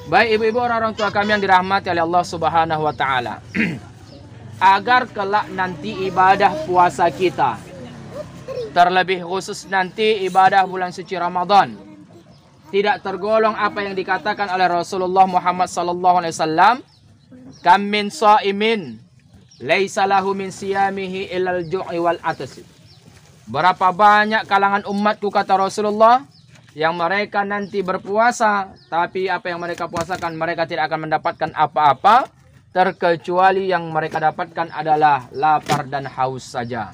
Baik ibu-ibu, orang-orang tua kami yang dirahmati oleh Allah Subhanahu wa taala. Agar kelak nanti ibadah puasa kita, terlebih khusus nanti ibadah bulan suci Ramadan, tidak tergolong apa yang dikatakan oleh Rasulullah Muhammad sallallahu alaihi wasallam, kam min shaimin laisa lahu min siyamihi illal ju'i wal atas. Berapa banyak kalangan umatku, kata Rasulullah, yang mereka nanti berpuasa, tapi apa yang mereka puasakan mereka tidak akan mendapatkan apa-apa, terkecuali yang mereka dapatkan adalah lapar dan haus saja.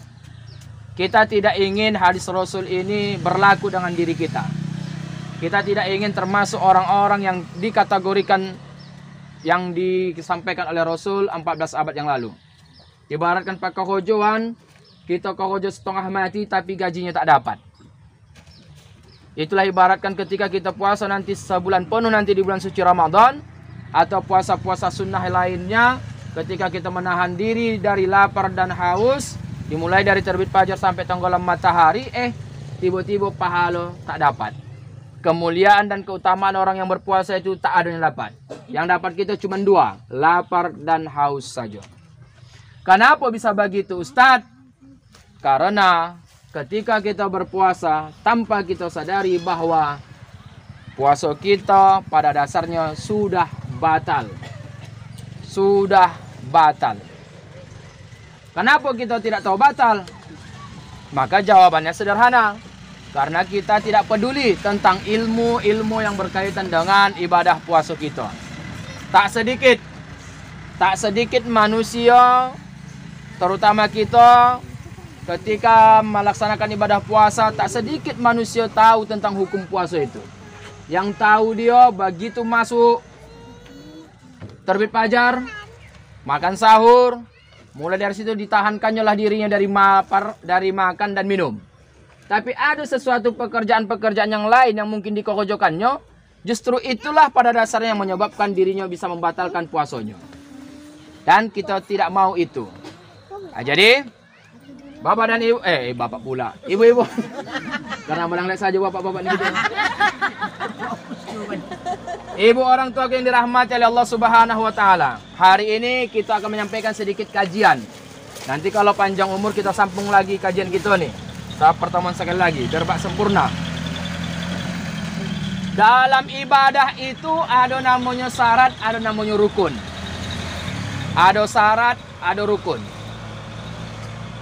Kita tidak ingin hadis Rasul ini berlaku dengan diri kita. Kita tidak ingin termasuk orang-orang yang dikategorikan yang disampaikan oleh Rasul 14 abad yang lalu. Ibaratkan pak kehojoan, kita kehojo setengah mati tapi gajinya tak dapat. Itulah ibaratkan ketika kita puasa nanti sebulan penuh nanti di bulan suci Ramadan, atau puasa-puasa sunnah lainnya, ketika kita menahan diri dari lapar dan haus, dimulai dari terbit fajar sampai tenggelam matahari, tiba-tiba pahala tak dapat. Kemuliaan dan keutamaan orang yang berpuasa itu tak ada yang dapat. Yang dapat kita cuma dua, lapar dan haus saja. Kenapa bisa begitu, Ustadz? Karena ketika kita berpuasa tanpa kita sadari bahwa puasa kita pada dasarnya sudah batal. Sudah batal. Kenapa kita tidak tahu batal? Maka jawabannya sederhana. Karena kita tidak peduli tentang ilmu-ilmu yang berkaitan dengan ibadah puasa kita. Tak sedikit manusia, terutama kita, ketika melaksanakan ibadah puasa, tak sedikit manusia tahu tentang hukum puasa itu. Yang tahu dia begitu masuk terbit fajar, makan sahur, mulai dari situ ditahankannya lah dirinya dari makan dan minum. Tapi ada sesuatu pekerjaan-pekerjaan yang lain yang mungkin dikokojokannya, justru itulah pada dasarnya yang menyebabkan dirinya bisa membatalkan puasanya. Dan kita tidak mau itu. Nah, jadi bapak dan ibu, bapak pula, ibu-ibu. Karena menang saja bapak-bapak ini. Ibu orang tua yang dirahmati oleh Allah Subhanahu wa taala. Hari ini kita akan menyampaikan sedikit kajian. Nanti kalau panjang umur kita sambung lagi kajian kita nih. Tahap pertemuan sekali lagi, biar sempurna. Dalam ibadah itu ada namanya syarat, ada namanya rukun. Ada syarat, ada rukun.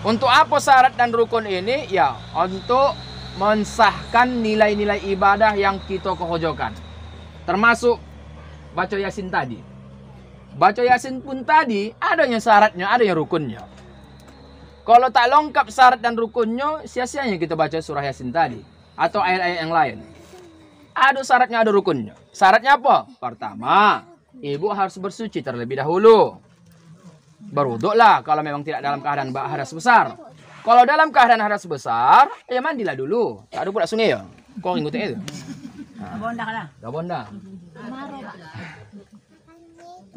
Untuk apa syarat dan rukun ini? Ya, untuk mensahkan nilai-nilai ibadah yang kita kehojokan. Termasuk baca Yasin tadi. Baca Yasin pun tadi adanya syaratnya, adanya rukunnya. Kalau tak lengkap syarat dan rukunnya, sia-sianya kita baca surah Yasin tadi atau ayat-ayat yang lain. Ada syaratnya, ada rukunnya. Syaratnya apa? Pertama, ibu harus bersuci terlebih dahulu. Berwuduklah kalau memang tidak dalam keadaan hadas besar. Kalau dalam keadaan hadas besar, ya mandilah dulu. Tak ada pula sungai ya. Kau ngikutin itu. Bonda kalah. Gak bonda.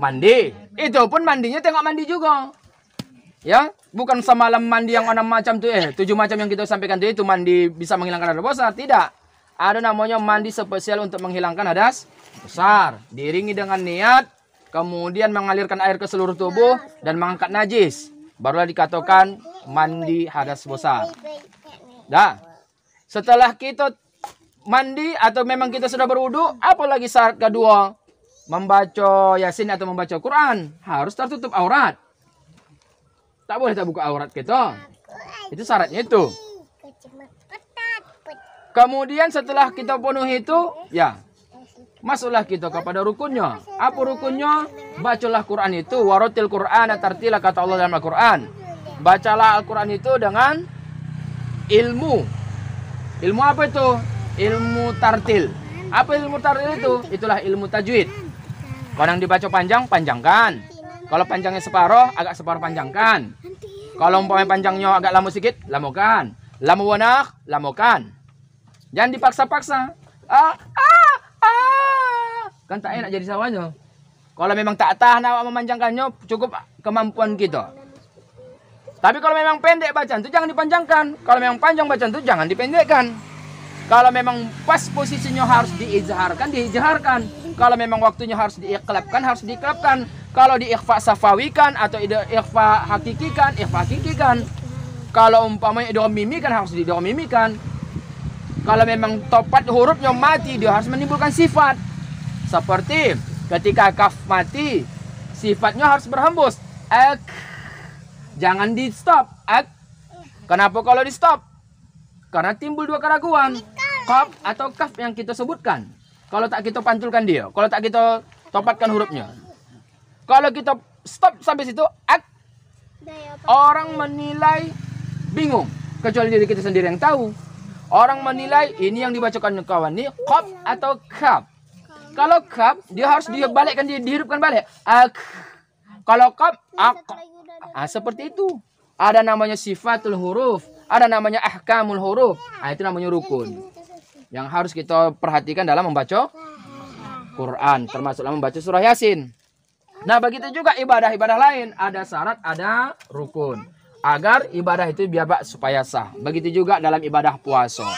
Mandi. Itu pun mandinya tengok mandi juga. Ya, bukan semalam mandi yang 6 macam tuh 7 macam yang kita sampaikan itu mandi bisa menghilangkan hadas besar, tidak. Ada namanya mandi spesial untuk menghilangkan hadas besar. Diiringi dengan niat, kemudian mengalirkan air ke seluruh tubuh dan mengangkat najis. Barulah dikatakan mandi hadas besar. Dah. Setelah kita mandi atau memang kita sudah berwudu, apalagi syarat kedua? Membaca Yasin atau membaca Quran harus tertutup aurat. Tak boleh tak buka aurat kita. Itu syaratnya itu. Kemudian setelah kita penuhi itu, ya, masuklah kita kepada rukunnya. Apa rukunnya? Bacalah Quran itu, waratil Quran tartila, kata Allah dalam Al-Quran. Bacalah Al-Quran itu dengan ilmu. Ilmu apa itu? Ilmu tartil. Apa ilmu tartil itu? Itulah ilmu tajwid. Kalau yang dibaca panjang, panjangkan. Kalau panjangnya separuh, agak separuh panjangkan. Kalau umpamanya panjangnya agak lama sedikit, lamakan. Lamu wanak, lamakan. Jangan dipaksa-paksa. Kan tak enak jadi sawahnya. Kalau memang tak tahan awak memanjangkannya, cukup kemampuan kita. Tapi kalau memang pendek bacaan itu jangan dipanjangkan. Kalau memang panjang bacaan itu jangan dipendekkan. Kalau memang pas posisinya harus diizharkan, diizharkan. Kalau memang waktunya harus diiklabkan, harus diiklabkan. Kalau diikhfa safawikan atau ikhfa hakikikan. Kalau umpamanya idgham mimikan, harus diidgham mimikan. Kalau memang topat hurufnya mati, dia harus menimbulkan sifat. Seperti ketika kaf mati, sifatnya harus berhembus. Ak. Jangan di stop. Ak. Kenapa kalau di stop? Karena timbul dua keraguan. Kaf atau kaf yang kita sebutkan. Kalau tak kita pantulkan dia. Kalau tak kita topatkan hurufnya. Kalau kita stop sampai situ. Ak. Orang menilai bingung. Kecuali diri kita sendiri yang tahu. Orang menilai ini yang dibacakan kawan ini kaf atau kaf. Kalau kaf, dia harus dibalikkan, dihidupkan balik. Ak. Kalau kaf, ak. Seperti itu. Ada namanya sifatul huruf. Ada namanya ahkamul huruf. Itu namanya rukun. Yang harus kita perhatikan dalam membaca Quran. Termasuk dalam membaca surah Yasin. Nah, begitu juga ibadah-ibadah lain. Ada syarat, ada rukun. Agar ibadah itu biar supaya sah. Begitu juga dalam ibadah puasa.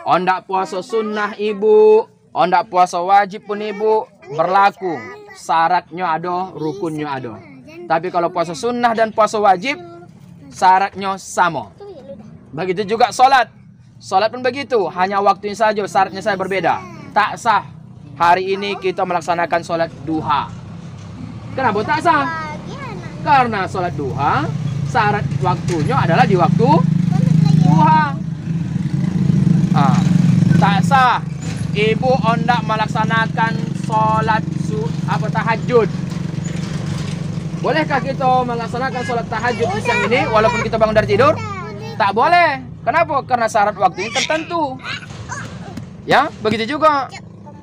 Ondak puasa sunnah ibu. Ondak puasa wajib pun ibu. Berlaku. Syaratnya ada, rukunnya ada. Tapi kalau puasa sunnah dan puasa wajib, syaratnya sama. Begitu juga sholat. Sholat pun begitu. Hanya waktunya saja, syaratnya saya berbeda. Tak sah. Hari ini kita melaksanakan sholat duha. Kenapa tak sah? Karena sholat duha, syarat waktunya adalah di waktu duha. Tak sah. Ibu ondak melaksanakan sholat tahajud. Bolehkah kita melaksanakan sholat tahajud siang ini walaupun kita bangun dari tidur? Tak boleh. Kenapa? Karena syarat waktunya tertentu. Ya, begitu juga.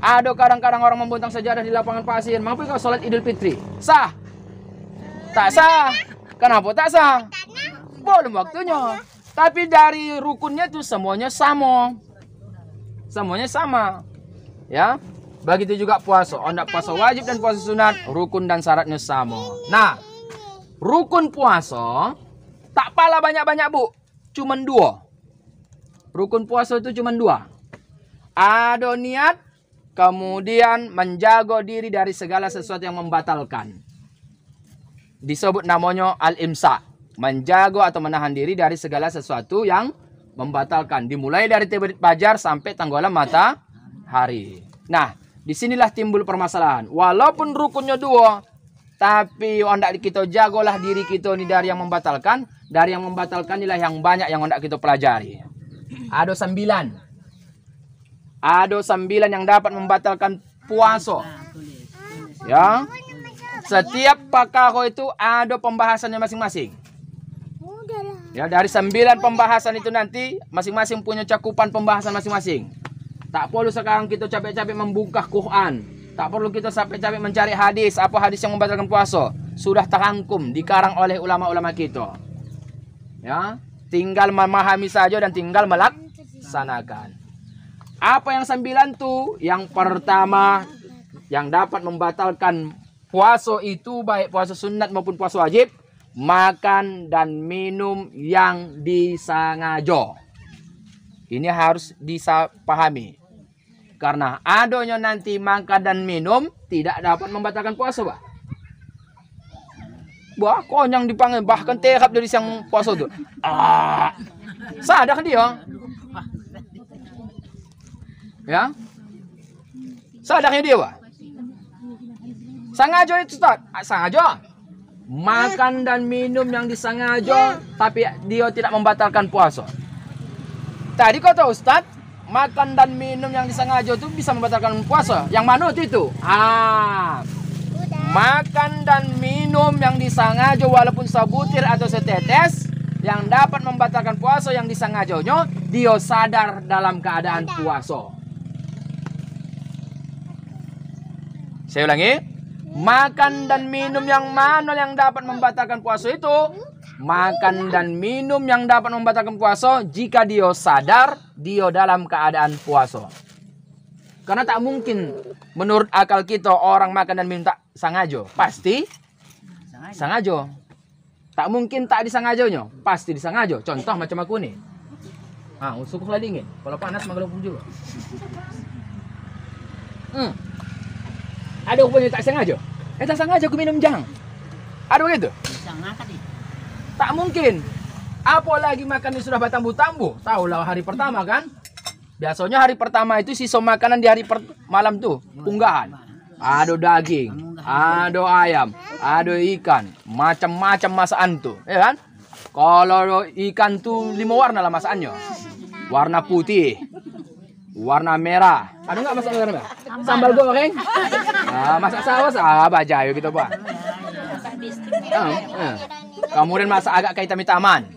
Ada kadang-kadang orang membentang sejadah di lapangan pasir. Mampu kau sholat Idul Fitri? Sah? Tak sah. Kenapa tak sah? Belum waktunya. Tapi dari rukunnya itu semuanya sama. Semuanya sama. Ya. Begitu juga puasa. Ondak puasa wajib dan puasa sunat, rukun dan syaratnya sama. Nah, rukun puasa tak pala banyak-banyak, Bu. Cuman 2. Rukun puasa itu cuman 2. Ada niat, kemudian menjaga diri dari segala sesuatu yang membatalkan. Disebut namanya al-imsak. Menjaga atau menahan diri dari segala sesuatu yang membatalkan. Dimulai dari terbit fajar sampai tenggelam matahari. Nah, disinilah timbul permasalahan. Walaupun rukunnya 2, tapi hendak kita jagalah diri kita ini dari yang membatalkan. Dari yang membatalkan inilah yang banyak yang hendak kita pelajari. Ada 9. Ada 9 yang dapat membatalkan puasa. Ya. Setiap pakar itu ada pembahasannya masing-masing. Ya, dari 9 pembahasan itu nanti masing-masing punya cakupan pembahasan masing-masing. Tak perlu sekarang kita capek-capek membungkah Quran. Tak perlu kita capek-capek mencari hadis. Apa hadis yang membatalkan puasa? Sudah terangkum, dikarang oleh ulama-ulama kita. Ya, tinggal memahami saja dan tinggal melaksanakan. Apa yang 9 itu? Yang pertama, yang dapat membatalkan puasa itu, baik puasa sunat maupun puasa wajib, makan dan minum yang disengaja. Ini harus disapahami. Karena adanya nanti makan dan minum tidak dapat membatalkan puasa, Pak. Wah, konyang dipanggil bahkan terap dari siang puasa itu. Sadar dia. Ya. Sadarnya dia, Pak. Sengaja itu, Ustaz. Sengaja. Makan dan minum yang disengaja tapi dia tidak membatalkan puasa. Tadi kata Ustaz, makan dan minum yang disengaja itu bisa membatalkan puasa. Yang mana itu? Makan dan minum yang disengaja walaupun sebutir atau setetes yang dapat membatalkan puasa yang disengajanya, dia sadar dalam keadaan puasa. Saya ulangi. Makan dan minum yang mana yang dapat membatalkan puasa itu? Makan dan minum yang dapat membatalkan puasa jika dia sadar dia dalam keadaan puasa. Karena tak mungkin menurut akal kita orang makan dan minum tak sengaja. Pasti sengaja. Tak mungkin tak disengajanya. Pasti disengaja. Contoh macam aku nih. Sukulah dingin. Kalau panas magelang juga. Ada rupanya tak sengaja. Tak sengaja aku minum jang. Ada begitu? Tak mungkin. Apalagi makan sudah bertambu-tambu. Tahulah hari pertama kan? Biasanya hari pertama itu sisa makanan di hari malam tuh. Unggahan. Ada daging, ada ayam, ada ikan. Macam-macam masakan tuh. Ya kan? Kalau ikan tuh 5 warna lah masakannya. Warna putih. Warna merah. Ada nggak masak warna merah? Sambal goreng? Masak saus? Bajayo gitu pak. Kemudian masak agak kayak hitam-hitaman.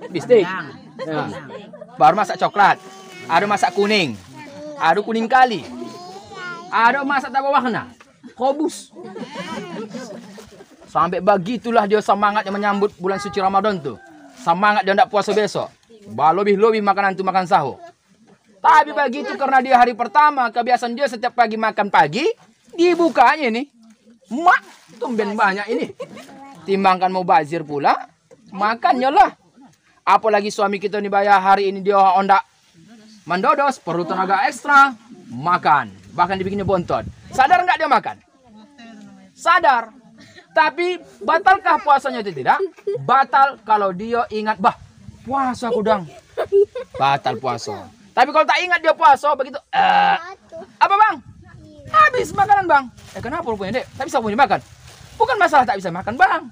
Bistik. Baru masak coklat. Ada masak kuning. Ada kuning kali. Ada masak tak berwarna. Kobus. Sampai begitulah dia semangatnya menyambut bulan suci Ramadan tuh. Semangat dia tidak puasa besok. Lebih-lebih makanan tuh makan sahur. Tapi begitu karena dia hari pertama, kebiasaan dia setiap pagi makan pagi, dibukanya nih. Mak, tumben banyak ini. Timbangkan mau bazir pula, makannya lah. Apalagi suami kita nih bayar hari ini dia ondak mendodos, perlu tenaga ekstra, makan. Bahkan dibikinnya bontot. Sadar nggak dia makan? Sadar. Tapi batalkah puasanya itu tidak? Batal kalau dia ingat, puasa kudang. Batal puasa. Tapi kalau tak ingat dia puasa, begitu, apa bang? Habis makanan bang. Kenapa rupanya dek? Tak bisa punya makan. Bukan masalah tak bisa makan bang.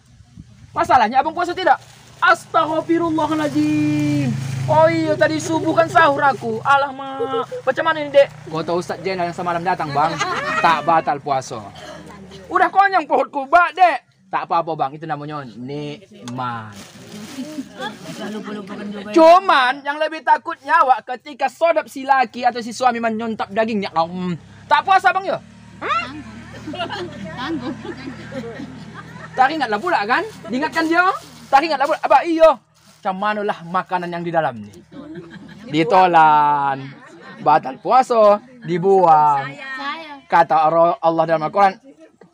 Masalahnya abang puasa tidak? Astaghfirullahaladzim. Oh iya tadi subuh kan sahur aku. Alamak. Macam mana ini dek? Kau tahu Ustaz Jenal yang semalam datang bang? Tak batal puasa. Udah konyang perutku bak dek. Tak apa-apa bang. Itu namanya nikmat. Cuman yang lebih takut nyawa ketika sodap si laki atau si suami menyontap dagingnya. Tak puasa bang ya? Tak ingatlah pula kan? Diingatkan dia? Tak ingatlah pula. Apa iyo? Macam manalah makanan yang di dalam nih. Ditolan. Batal puasa. Dibuang. Kata Allah dalam Al-Quran.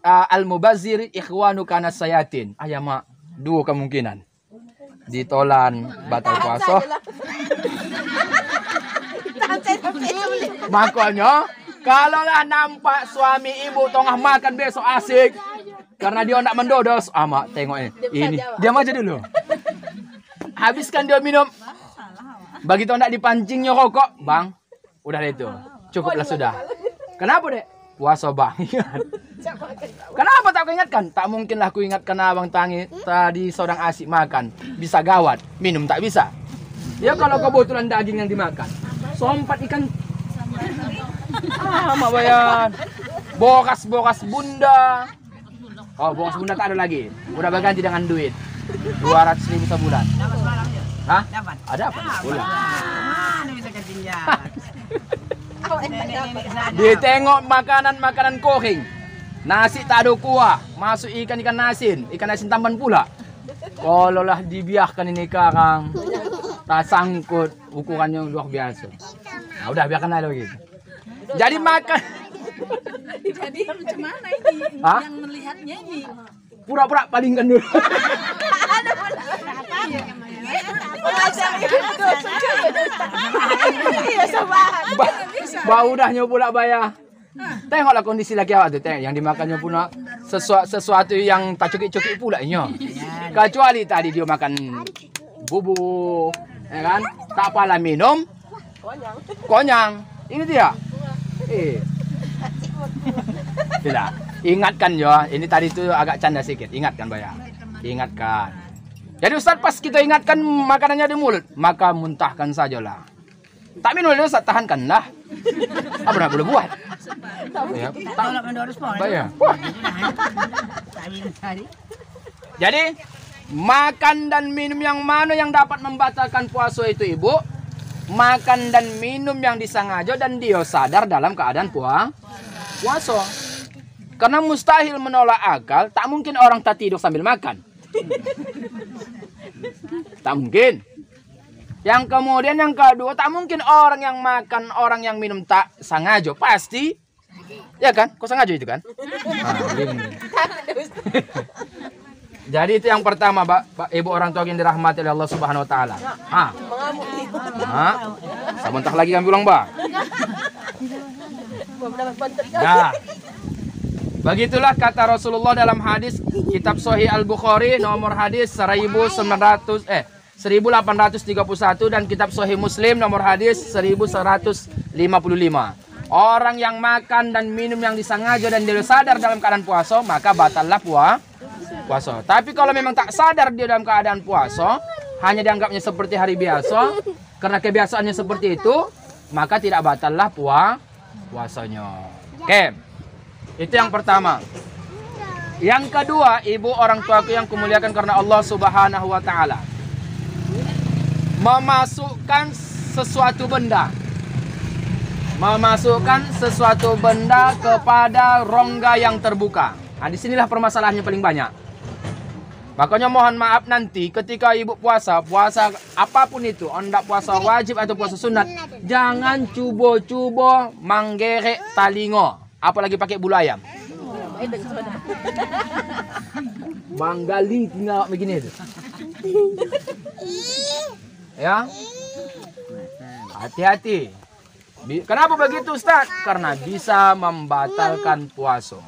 Al-mubazzir ikhwanu kana sayatin. Mak. 2 kemungkinan. Ditolan. Batal puasa. Makanya. Kalaulah nampak suami ibu tengah makan besok asik. Karena dia nak mendodos. Mak tengok ini. Diam aja dulu. Habiskan dia minum. Begitu nak dipancingnya rokok. Bang. Udah itu. Cukuplah sudah. Kenapa dek? Puasa bang. Kenapa tak kau ingatkan? Tak mungkinlah aku ingatkan abang tadi seorang asik makan. Bisa gawat. Minum tak bisa. Ya kalau kebetulan daging yang dimakan. Sompat ikan. Mak bayan. Bokas bunda. Oh, bokas bunda tak ada lagi. Udah berganti dengan duit. 200.000 sebulan. Hah? Ada apa? Bulan. Ditengok makanan kering. Nasi tak ada kuah. Masuk ikan asin. Ikan asin tambahan pula. Kalau lah dibiarkan ini karang. Tak sangkut. Ukurannya luar biasa. Nah, udah biarkan aja begitu. Jadi makan. Jadi macam mana ini? Yang melihatnya ini. Pura-pura palingkan dulu. Bau udahnya pula bayar. Tengoklah kondisi laki awak tu. Tengok yang dimakannya pula sesuatu yang tak cukik-cukik pula nya. Kecuali tadi dia makan bubuk, ya kan? Tak apalah minum. Konyang. Ini dia. Tidak. Ingatkan ya. Ini tadi tu agak canda sedikit. Ingatkan bayar. Ingatkan. Jadi Ustaz pas kita ingatkan makanannya di mulut, maka muntahkan sajalah. Tak minum dulu Ustaz, tahankanlah. Apa nak boleh buat? Ya, bayar. Jadi makan dan minum yang mana yang dapat membatalkan puasa itu ibu? Makan dan minum yang disengaja dan dia sadar dalam keadaan puasa. Karena mustahil menolak akal, tak mungkin orang tak tidur sambil makan. Tak mungkin. Yang kemudian yang kedua, tak mungkin orang yang makan, orang yang minum tak sengaja. Pasti. Ya kan? Kok sengaja itu kan? Jadi itu yang pertama, ibu orang tua yang dirahmati oleh Allah Subhanahu wa taala. Sebentar lagi kami pulang, Mbak. Nah. Begitulah kata Rasulullah dalam hadis kitab Sahih Al-Bukhari nomor hadis 1831 dan kitab Sahih Muslim nomor hadis 1155. Orang yang makan dan minum yang disengaja dan dia sadar dalam keadaan puasa, maka batallah puasa. Tapi kalau memang tak sadar dia dalam keadaan puasa, hanya dianggapnya seperti hari biasa, karena kebiasaannya seperti itu, maka tidak batallah puasanya. Oke. Itu yang pertama. Yang kedua, ibu orang tuaku yang kumuliakan karena Allah Subhanahu wa taala. Memasukkan sesuatu benda. Memasukkan sesuatu benda kepada rongga yang terbuka. Nah, disinilah permasalahannya paling banyak. Makanya mohon maaf nanti ketika ibu puasa apapun itu, hendak puasa wajib atau puasa sunat, jangan cubo-cubo manggerek talingo. Apalagi pakai bulu ayam. Manggali tinggal begini itu. Ya. Hati-hati. Kenapa begitu, Ustaz? Karena bisa membatalkan puasa.